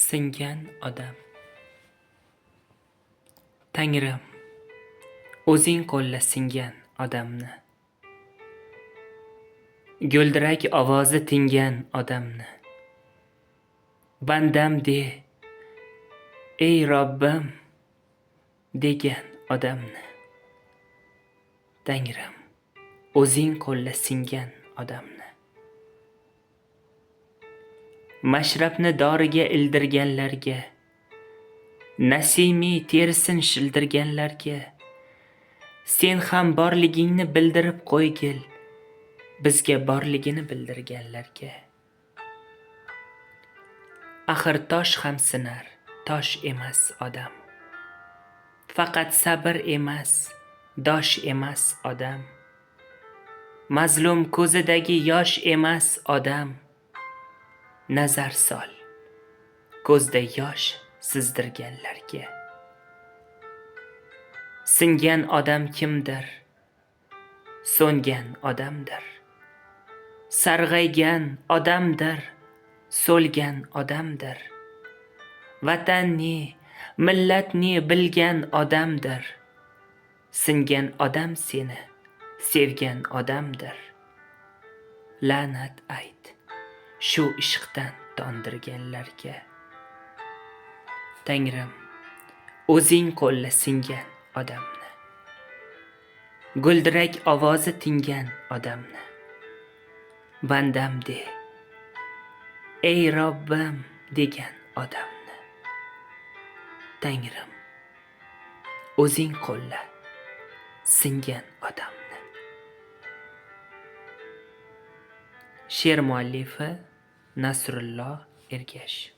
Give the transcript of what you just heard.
Singan odam. Tangrim, o'zing qo'lla singan odamni. Guldirak ovozi tingan odamni. Bandam de, ey Robbim degan odamni. Tangrim, o'zing qo'lla singan odamni. Mashrabni doriga ildirganlarga, nasimiy terisin shildirganlarga, sen ham borligingni bildirib qo'ygil, bizga borligini bildirganlarga. Axir tosh ham sinar, tosh emas odam. Faqat sabr emas, dosh emas odam. Mazlum ko'zidagi yosh emas odam. Nazar sol, ko'zda yosh sizdirganlarga. Singan odam kimdir? So'ngan odamdir. Sarg'aygan odamdir, so'lgan odamdir. Vatanni, millatni bilgan odamdir. Singan odam seni sevgan odamdir. La'nat ayt shu ishqdan tondirganlarga. Tangrim, o'zing qo'lla singan odamni. Guldirak ovozi tingan odamni. Bandam de, ey Robbim degan odamni. Tangrim, o'zing qo'lla singan odamni. She'r muallifi Nasrullo Ergash.